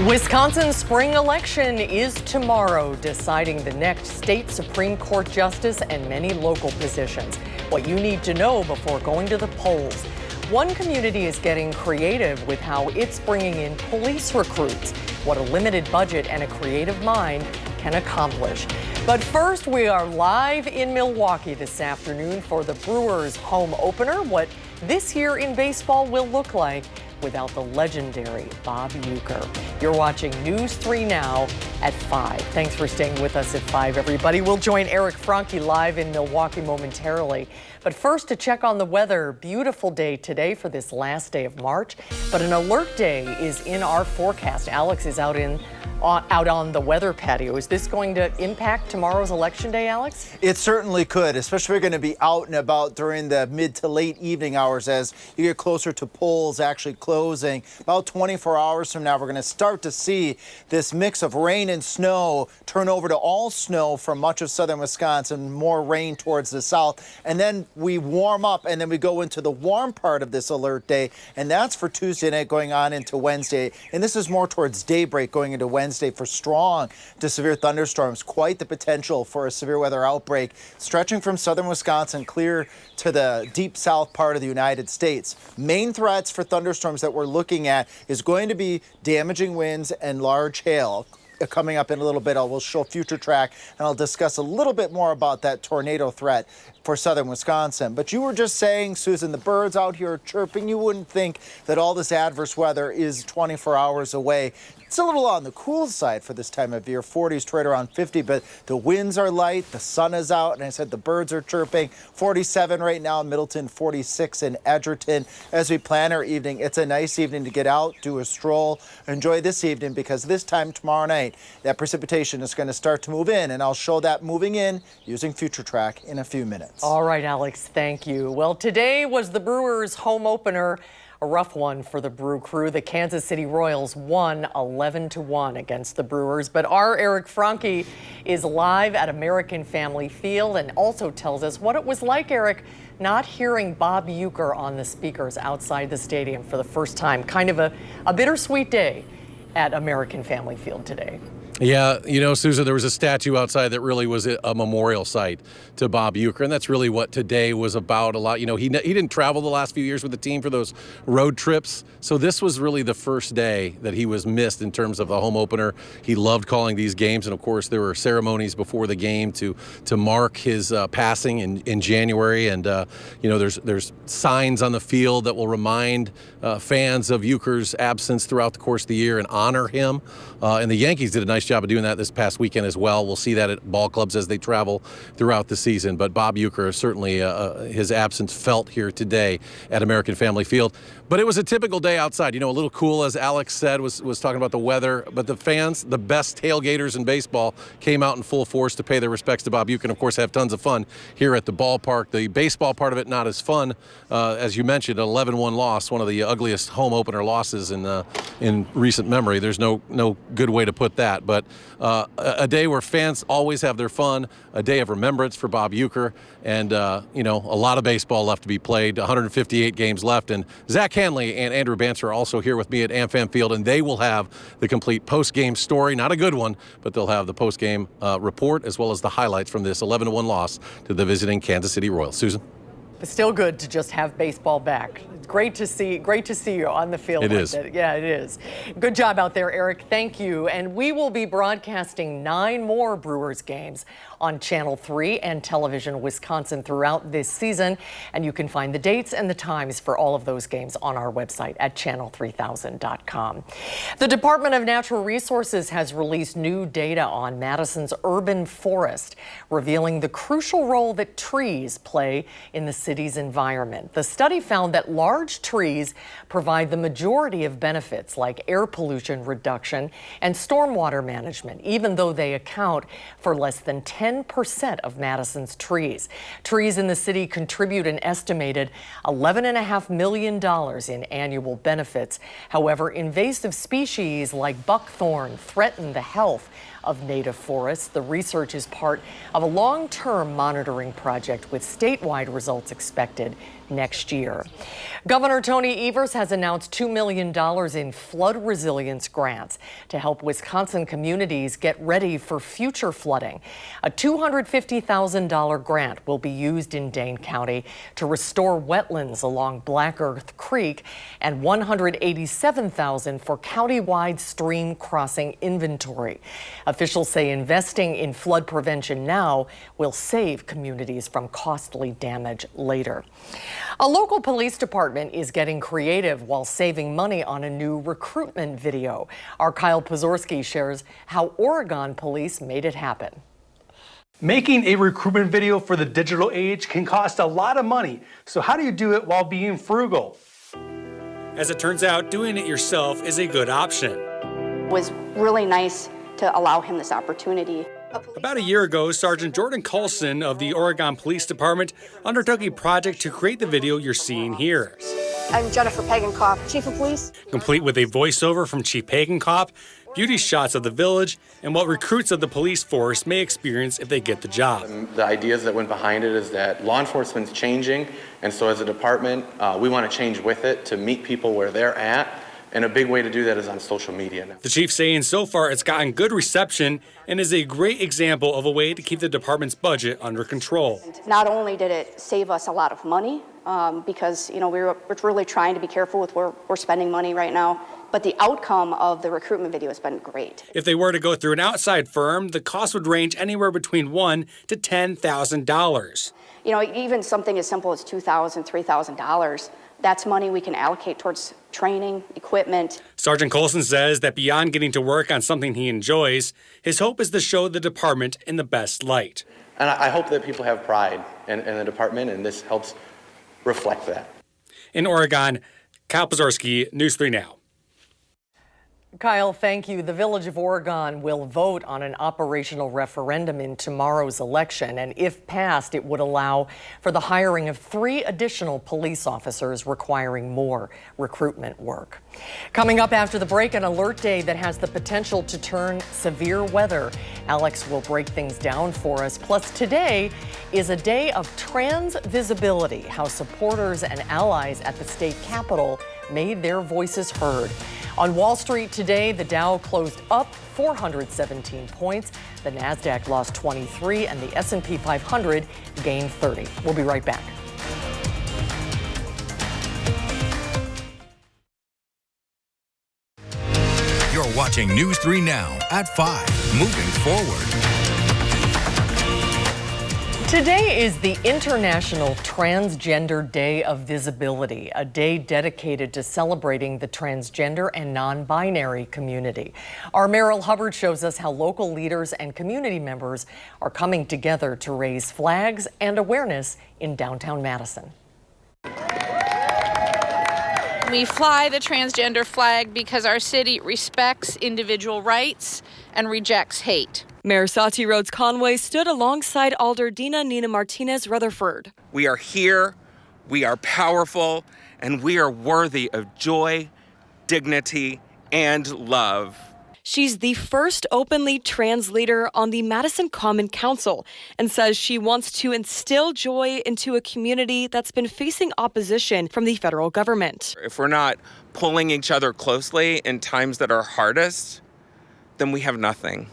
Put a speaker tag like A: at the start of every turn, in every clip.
A: Wisconsin's spring election is tomorrow, deciding the next state Supreme Court justice and many local positions. What you need to know before going to the polls. One community is getting creative with how it's bringing in police recruits, what a limited budget and a creative mind can accomplish. But first, we are live in Milwaukee this afternoon for the Brewers home opener, what this year in baseball will look like without the legendary Bob Uecker. You're watching News 3 Now at 5. Thanks for staying with us at 5, everybody. We'll join Eric Franke live in Milwaukee momentarily. But first, to check on the weather. Beautiful day today for this last day of March, but an alert day is in our forecast. Alex is out on the weather patio. Is this going to impact tomorrow's election day, Alex?
B: It certainly could, especially if we're going to be out and about during the mid to late evening hours as you get closer to polls actually closing. About 24 hours from now, we're going to start to see this mix of rain and snow turn over to all snow from much of southern Wisconsin, more rain towards the south. And then we warm up and then we go into the warm part of this alert day. And that's for Tuesday night going on into Wednesday. And this is more towards daybreak going into Wednesday for strong to severe thunderstorms. Quite the potential for a severe weather outbreak stretching from southern Wisconsin clear to the deep south part of the United States. Main threats for thunderstorms that we're looking at is going to be damaging winds and large hail. Coming up in a little bit, we'll show future track and I'll discuss a little bit more about that tornado threat for southern Wisconsin. But you were just saying, Susan, the birds out here are chirping. You wouldn't think that all this adverse weather is 24 hours away. It's a little on the cool side for this time of year, 40s to right around 50, but the winds are light, the sun is out, and I said the birds are chirping. 47 right now in Middleton, 46 in Edgerton. As we plan our evening, it's a nice evening to get out, do a stroll, enjoy this evening, because this time tomorrow night, that precipitation is going to start to move in, and I'll show that moving in using Future Track in a few minutes.
A: All right, Alex, thank you. Well, today was the Brewers home opener. A rough one for the Brew Crew. The Kansas City Royals won 11-1 against the Brewers. But our Eric Franke is live at American Family Field and also tells us what it was like, Eric, not hearing Bob Uecker on the speakers outside the stadium for the first time. Kind of a bittersweet day at American Family Field today.
C: Yeah, you know, Susan, there was a statue outside that really was a memorial site to Bob Uecker, and that's really what today was about a lot. You know, he didn't travel the last few years with the team for those road trips, so this was really the first day that he was missed in terms of the home opener. He loved calling these games, and of course there were ceremonies before the game to mark his passing in January, and you know, there's signs on the field that will remind fans of Uecker's absence throughout the course of the year and honor him, and the Yankees did a nice job of doing that this past weekend as well. We'll see that at ball clubs as they travel throughout the season. But Bob Uecker, certainly his absence felt here today at American Family Field. But it was a typical day outside. You know, a little cool, as Alex said, was talking about the weather. But the fans, the best tailgaters in baseball, came out in full force to pay their respects to Bob Uecker and, of course, have tons of fun here at the ballpark. The baseball part of it, not as fun. As you mentioned, an 11-1 loss, one of the ugliest home opener losses in recent memory. There's no good way to put that. But a day where fans always have their fun, a day of remembrance for Bob Uecker, and you know, a lot of baseball left to be played, 158 games left, and Zach Hanley and Andrew Banser are also here with me at AmFam Field, and they will have the complete post-game story, not a good one, but they'll have the post-game report as well as the highlights from this 11-1 loss to the visiting Kansas City Royals. Susan?
A: It's still good to just have baseball back. It's great to see you on the field.
C: It is.
A: Yeah, it is. Good job out there, Eric. Thank you. And we will be broadcasting 9 more Brewers games on Channel 3 and Television Wisconsin throughout this season. And you can find the dates and the times for all of those games on our website at channel3000.com. The Department of Natural Resources has released new data on Madison's urban forest, revealing the crucial role that trees play in the city's environment. The study found that large trees provide the majority of benefits like air pollution reduction and stormwater management, even though they account for less than 10% of Madison's trees. Trees in the city contribute an estimated $11.5 million in annual benefits. However, invasive species like buckthorn threaten the health of native forests. The research is part of a long-term monitoring project with statewide results expected next year. Governor Tony Evers has announced $2 million in flood resilience grants to help Wisconsin communities get ready for future flooding. A $250,000 grant will be used in Dane County to restore wetlands along Black Earth Creek and $187,000 for countywide stream crossing inventory. Officials say investing in flood prevention now will save communities from costly damage later. A local police department is getting creative while saving money on a new recruitment video. Our Kyle Pozorski shares how Oregon police made it happen.
D: Making a recruitment video for the digital age can cost a lot of money. So how do you do it while being frugal?
E: As it turns out, doing it yourself is a good option.
F: It was really nice to allow him this opportunity.
E: About a year ago, Sergeant Jordan Colson of the Oregon Police Department undertook a project to create the video you're seeing here.
F: I'm Jennifer Pagenkopf, Chief of Police.
E: Complete with a voiceover from Chief Pagenkopf, beauty shots of the village, and what recruits of the police force may experience if they get the job.
G: The ideas that went behind it is that law enforcement's changing, and so as a department, we want to change with it to meet people where they're at. And a big way to do that is on social media now.
E: The chief saying so far it's gotten good reception and is a great example of a way to keep the department's budget under control.
F: Not only did it save us a lot of money, because we're really trying to be careful with where we're spending money right now, but the outcome of the recruitment video has been great.
E: If they were to go through an outside firm, the cost would range anywhere between $1,000 to $10,000.
F: Even something as simple as $2,000, $3,000, that's money we can allocate towards training, equipment.
E: Sergeant Colson says that beyond getting to work on something he enjoys, his hope is to show the department in the best light.
G: And I hope that people have pride in the department, and this helps reflect that.
E: In Oregon, Kyle Pozorski, News 3 Now.
A: Kyle, thank you. The Village of Oregon will vote on an operational referendum in tomorrow's election, and if passed, it would allow for the hiring of 3 additional police officers, requiring more recruitment work. Coming up after the break, an alert day that has the potential to turn severe weather. Alex will break things down for us. Plus, today is a day of trans visibility, how supporters and allies at the state capitol made their voices heard. On Wall Street today, the Dow closed up 417 points. The Nasdaq lost 23 and the S&P 500 gained 30. We'll be right back.
H: You're watching News 3 Now at 5, moving forward.
A: Today is the International Transgender Day of Visibility, a day dedicated to celebrating the transgender and non-binary community. Our Meryl Hubbard shows us how local leaders and community members are coming together to raise flags and awareness in downtown Madison.
I: We fly the transgender flag because our city respects individual rights and rejects hate.
J: Mayor Satie Rhodes Conway stood alongside Alder Dina Nina Martinez Rutherford.
K: We are here, we are powerful, and we are worthy of joy, dignity, and love.
J: She's the first openly trans leader on the Madison Common Council and says she wants to instill joy into a community that's been facing opposition from the federal government.
K: If we're not pulling each other closely in times that are hardest, then we have nothing.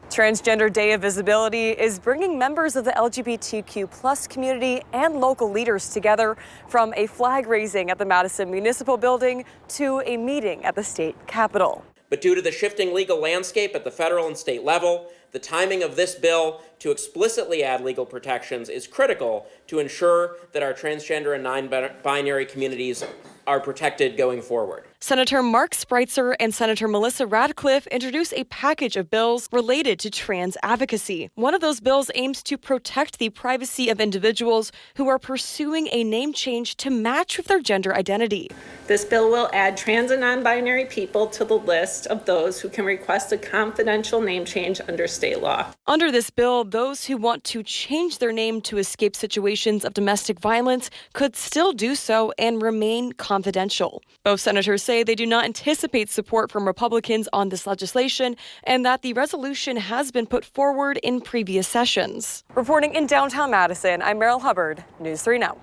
J: Transgender Day of Visibility is bringing members of the LGBTQ+ community and local leaders together, from a flag raising at the Madison Municipal Building to a meeting at the state capitol.
L: But due to the shifting legal landscape at the federal and state level, the timing of this bill to explicitly add legal protections is critical to ensure that our transgender and non-binary communities are protected going forward.
J: Senator Mark Spreitzer and Senator Melissa Radcliffe introduced a package of bills related to trans advocacy. One of those bills aims to protect the privacy of individuals who are pursuing a name change to match with their gender identity.
M: This bill will add trans and non-binary people to the list of those who can request a confidential name change under state law.
J: Under this bill, those who want to change their name to escape situations of domestic violence could still do so and remain confidential. Both senators say they do not anticipate support from Republicans on this legislation and that the resolution has been put forward in previous sessions. Reporting in downtown Madison, I'm Meryl Hubbard, News 3 Now.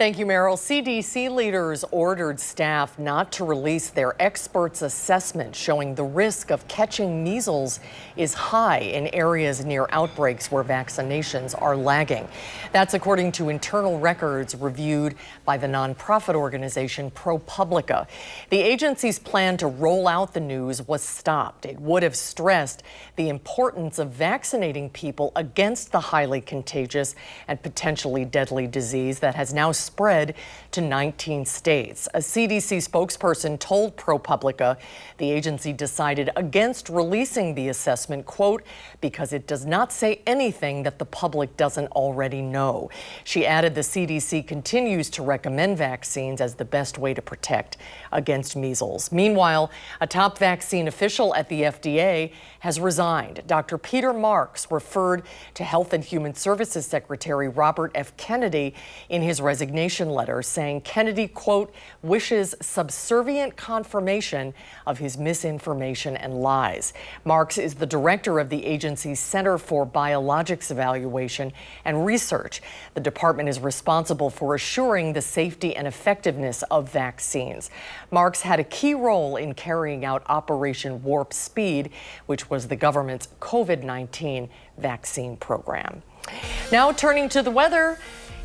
A: Thank you, Meryl. CDC leaders ordered staff not to release their experts' assessment showing the risk of catching measles is high in areas near outbreaks where vaccinations are lagging. That's according to internal records reviewed by the nonprofit organization ProPublica. The agency's plan to roll out the news was stopped. It would have stressed the importance of vaccinating people against the highly contagious and potentially deadly disease that has now spread to 19 states. A CDC spokesperson told ProPublica the agency decided against releasing the assessment, quote, because it does not say anything that the public doesn't already know. She added the CDC continues to recommend vaccines as the best way to protect against measles. Meanwhile, a top vaccine official at the FDA has resigned. Dr. Peter Marks referred to Health and Human Services Secretary Robert F. Kennedy in his resignation letter, saying Kennedy, quote, wishes subservient confirmation of his misinformation and lies. Marks is the director of the agency's Center for Biologics Evaluation and Research. The department is responsible for assuring the safety and effectiveness of vaccines. Marks had a key role in carrying out Operation Warp Speed, which was the government's COVID-19 vaccine program. Now turning to the weather.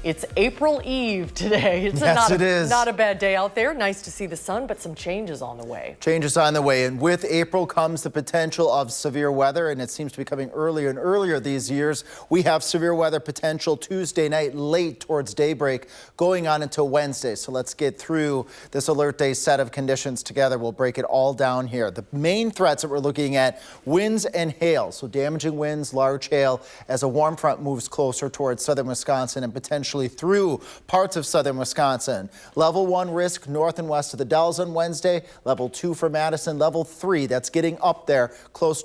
A: It's April Eve today. It's not a bad day out there. Nice to see the sun, but some changes on the way.
B: Changes on the way. And with April comes the potential of severe weather, and it seems to be coming earlier and earlier these years. We have severe weather potential Tuesday night, late towards daybreak, going on until Wednesday. So let's get through this alert day set of conditions together. We'll break it all down here. The main threats that we're looking at, winds and hail. So damaging winds, large hail, as a warm front moves closer towards southern Wisconsin and potentially through parts of southern Wisconsin. Level 1 risk north and west of the Dells on Wednesday. Level 2 for Madison. Level 3, that's getting up there closer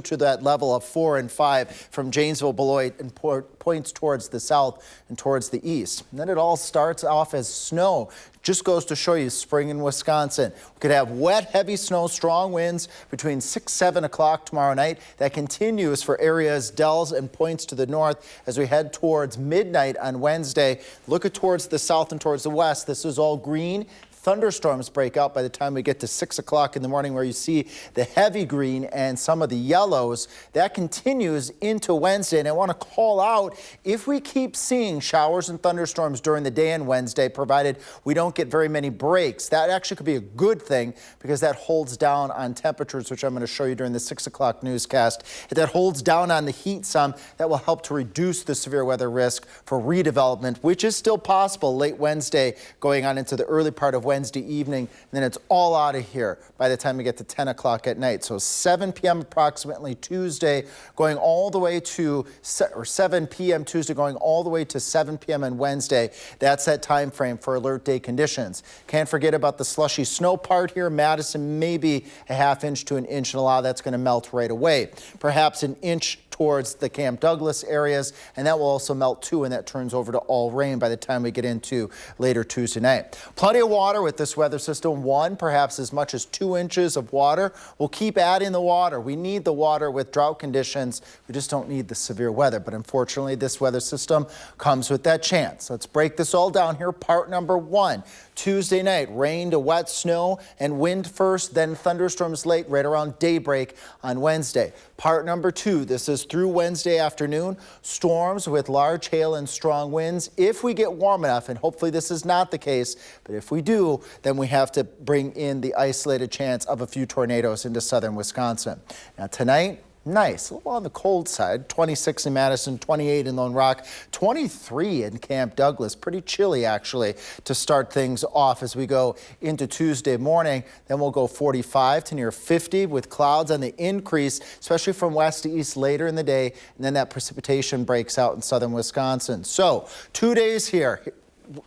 B: to that level of 4 and 5 from Janesville, Beloit, and points towards the south and towards the east. And then it all starts off as snow. Just goes to show you spring in Wisconsin. We could have wet, heavy snow, strong winds between 6-7 o'clock tomorrow night. That continues for areas Dells and points to the north as we head towards midnight on Wednesday. Look at towards the south and towards the west. This is all green. Thunderstorms break out by the time we get to 6 o'clock in the morning, where you see the heavy green and some of the yellows. That continues into Wednesday. And I want to call out, if we keep seeing showers and thunderstorms during the day on Wednesday, provided we don't get very many breaks, that actually could be a good thing because that holds down on temperatures, which I'm going to show you during the 6 o'clock newscast. If that holds down on the heat some, that will help to reduce the severe weather risk for redevelopment, which is still possible late Wednesday going on into the early part of Wednesday evening, and then it's all out of here by the time we get to 10 o'clock at night. So 7 p.m. approximately Tuesday, going all the way to, or 7 p.m. Tuesday, going all the way to 7 p.m. on Wednesday. That's that time frame for alert day conditions. Can't forget about the slushy snow part here. Madison, maybe a ½ inch to an inch, and a lot of that's going to melt right away. Perhaps an inch towards the Camp Douglas areas, and that will also melt too, and that turns over to all rain by the time we get into later Tuesday night. Plenty of water with this weather system, perhaps as much as 2 inches of water. We'll keep adding the water. We need the water with drought conditions. We just don't need the severe weather, but unfortunately this weather system comes with that chance. Let's break this all down here. Part number 1, Tuesday night, rain to wet snow and wind first, then thunderstorms late, right around daybreak on Wednesday. Part number 2, this is through Wednesday afternoon, storms with large hail and strong winds. If we get warm enough, and hopefully this is not the case, but if we do, then we have to bring in the isolated chance of a few tornadoes into southern Wisconsin. Now tonight, nice, a little on the cold side, 26 in Madison, 28 in Lone Rock, 23 in Camp Douglas. Pretty chilly, actually, to start things off as we go into Tuesday morning. Then we'll go 45 to near 50 with clouds on the increase, especially from west to east later in the day. And then that precipitation breaks out in southern Wisconsin. So 2 days here.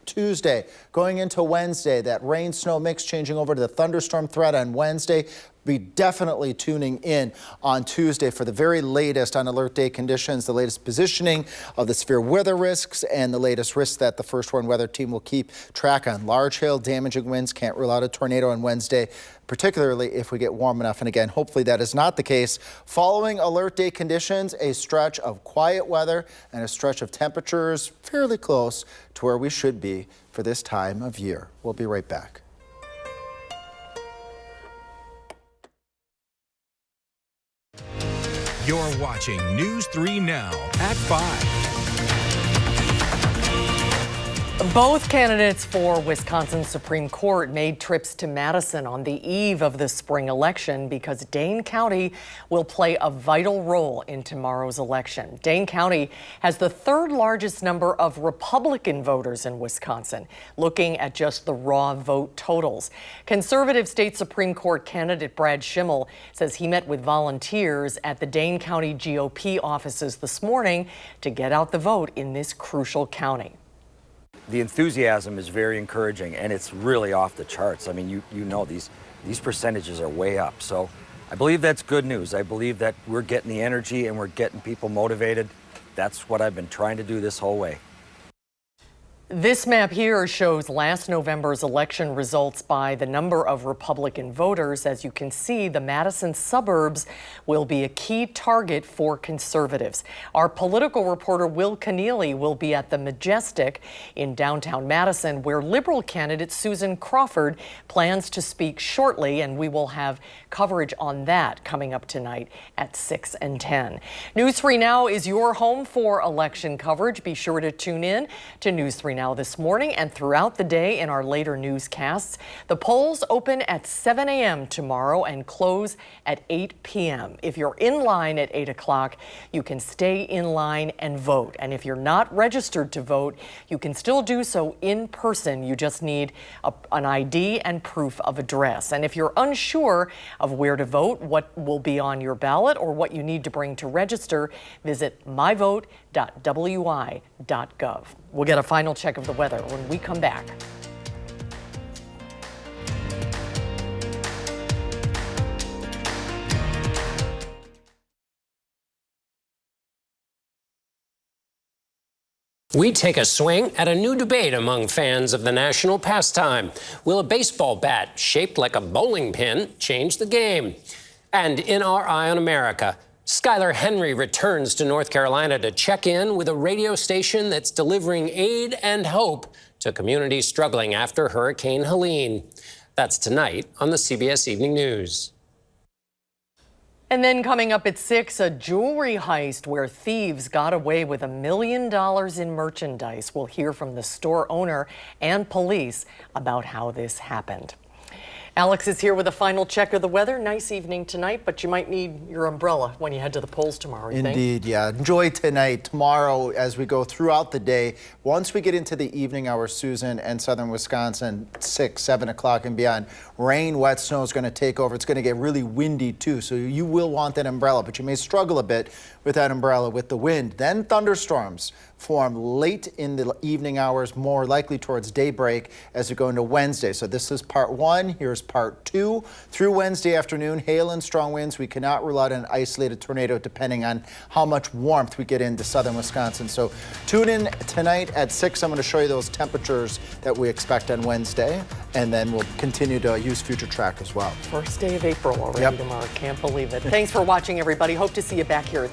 B: Tuesday going into Wednesday, that rain snow mix changing over to the thunderstorm threat on Wednesday. Be definitely tuning in on Tuesday for the very latest on alert day conditions, the latest positioning of the severe weather risks, and the latest risks that the First Warn Weather Team will keep track on. Large hail, damaging winds, can't rule out a tornado on Wednesday, particularly if we get warm enough. And again, hopefully that is not the case. Following alert day conditions, a stretch of quiet weather and a stretch of temperatures fairly close to where we should be for this time of year. We'll be right back.
H: You're watching News 3 Now at 5.
A: Both candidates for Wisconsin's Supreme Court made trips to Madison on the eve of the spring election because Dane County will play a vital role in tomorrow's election. Dane County has the third largest number of Republican voters in Wisconsin, looking at just the raw vote totals. Conservative state Supreme Court candidate Brad Schimmel says he met with volunteers at the Dane County GOP offices this morning to get out the vote in this crucial county.
N: The enthusiasm is very encouraging, and it's really off the charts. I mean, you know these percentages are way up. So I believe that's good news. I believe that we're getting the energy and we're getting people motivated. That's what I've been trying to do this whole way.
A: This map here shows last November's election results by the number of Republican voters. As you can see, the Madison suburbs will be a key target for conservatives. Our political reporter Will Keneally will be at the Majestic in downtown Madison, where Liberal candidate Susan Crawford plans to speak shortly, and we will have coverage on that coming up tonight at 6 and 10. News 3 Now is your home for election coverage. Be sure to tune in to News 3 Now this morning and throughout the day in our later newscasts. The polls open at 7 a.m. tomorrow and close at 8 p.m. If you're in line at 8 o'clock, you can stay in line and vote. And if you're not registered to vote, you can still do so in person. You just need an ID and proof of address. And if you're unsure of where to vote, what will be on your ballot, or what you need to bring to register, visit myvote.wi.gov. We'll get a final check of the weather when we come back.
O: We take a swing at a new debate among fans of the national pastime. Will a baseball bat shaped like a bowling pin change the game? And in our Eye on America, Skylar Henry returns to North Carolina to check in with a radio station that's delivering aid and hope to communities struggling after Hurricane Helene. That's tonight on the CBS Evening News.
A: And then coming up at 6, a jewelry heist where thieves got away with $1 million in merchandise. We'll hear from the store owner and police about how this happened. Alex is here with a final check of the weather. Nice evening tonight, but you might need your umbrella when you head to the polls tomorrow, you think?
B: Indeed, yeah. Enjoy tonight, tomorrow, as we go throughout the day. Once we get into the evening hours, Susan, and southern Wisconsin, 6, 7 o'clock and beyond, rain, wet snow is going to take over. It's going to get really windy, too, so you will want that umbrella, but you may struggle a bit with that umbrella with the wind. Then thunderstorms form late in the evening hours, more likely towards daybreak as we go into Wednesday. So this is part 1. Here's part 2. Through Wednesday afternoon, hail and strong winds. We cannot rule out an isolated tornado depending on how much warmth we get into southern Wisconsin. So tune in tonight at 6. I'm going to show you those temperatures that we expect on Wednesday, and then we'll continue to use Future Track as well.
A: First day of April already tomorrow. Can't believe it. Thanks for watching, everybody. Hope to see you back here at